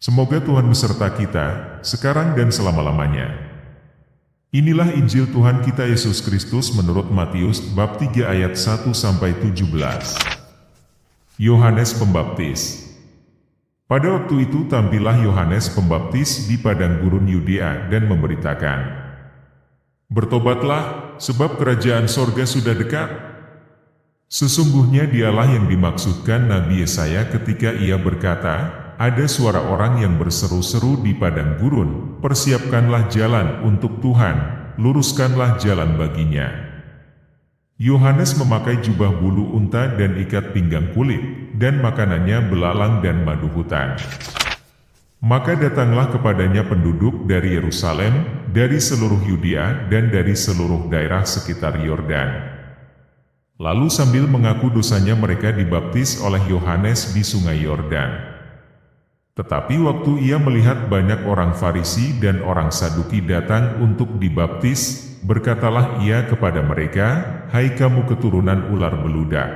Semoga Tuhan beserta kita, sekarang dan selama-lamanya. Inilah Injil Tuhan kita Yesus Kristus menurut Matius bab 3 ayat 1-17. Yohanes Pembaptis. Pada waktu itu tampillah Yohanes Pembaptis di padang gurun Yudea dan memberitakan, "Bertobatlah, sebab kerajaan sorga sudah dekat." Sesungguhnya dialah yang dimaksudkan Nabi Yesaya ketika ia berkata, "Ada suara orang yang berseru-seru di padang gurun, persiapkanlah jalan untuk Tuhan, luruskanlah jalan baginya." Yohanes memakai jubah bulu unta dan ikat pinggang kulit, dan makanannya belalang dan madu hutan. Maka datanglah kepadanya penduduk dari Yerusalem, dari seluruh Yudea dan dari seluruh daerah sekitar Yordan. Lalu sambil mengaku dosanya mereka dibaptis oleh Yohanes di sungai Yordan. Tetapi waktu ia melihat banyak orang Farisi dan orang Saduki datang untuk dibaptis, berkatalah ia kepada mereka, "Hai kamu keturunan ular beludak!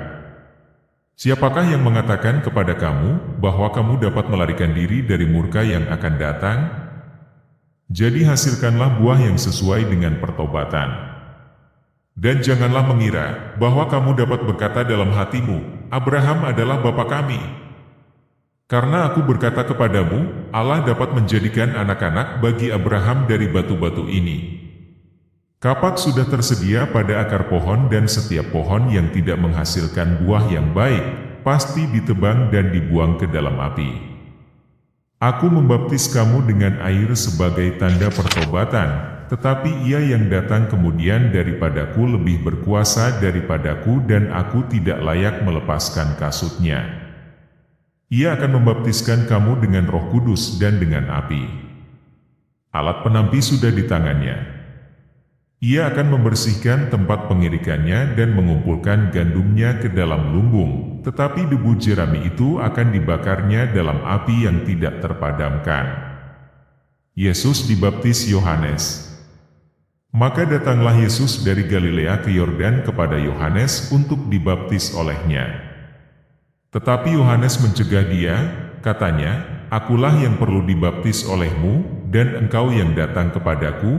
Siapakah yang mengatakan kepada kamu bahwa kamu dapat melarikan diri dari murka yang akan datang? Jadi hasilkanlah buah yang sesuai dengan pertobatan. Dan janganlah mengira bahwa kamu dapat berkata dalam hatimu, 'Abraham adalah bapa kami.' Karena aku berkata kepadamu, Allah dapat menjadikan anak-anak bagi Abraham dari batu-batu ini. Kapak sudah tersedia pada akar pohon dan setiap pohon yang tidak menghasilkan buah yang baik, pasti ditebang dan dibuang ke dalam api. Aku membaptis kamu dengan air sebagai tanda pertobatan, tetapi ia yang datang kemudian daripadaku lebih berkuasa daripadaku dan aku tidak layak melepaskan kasutnya. Ia akan membaptiskan kamu dengan Roh Kudus dan dengan api. Alat penampi sudah di tangannya. Ia akan membersihkan tempat pengirikannya dan mengumpulkan gandumnya ke dalam lumbung, tetapi debu jerami itu akan dibakarnya dalam api yang tidak terpadamkan." Yesus dibaptis Yohanes. Maka datanglah Yesus dari Galilea ke Yordan kepada Yohanes untuk dibaptis olehnya. Tetapi Yohanes mencegah dia, katanya, "Akulah yang perlu dibaptis olehmu, dan engkau yang datang kepadaku?"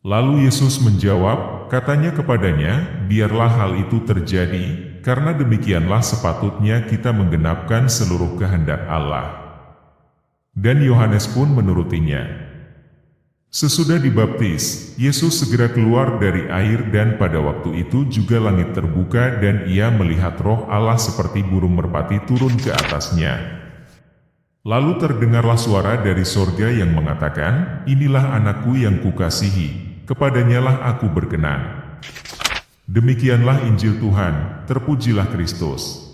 Lalu Yesus menjawab, katanya kepadanya, "Biarlah hal itu terjadi, karena demikianlah sepatutnya kita menggenapkan seluruh kehendak Allah." Dan Yohanes pun menurutinya. Sesudah dibaptis, Yesus segera keluar dari air dan pada waktu itu juga langit terbuka dan ia melihat Roh Allah seperti burung merpati turun ke atasnya. Lalu terdengarlah suara dari sorga yang mengatakan, "Inilah anakku yang kukasihi, kepadanyalah aku berkenan." Demikianlah Injil Tuhan, terpujilah Kristus.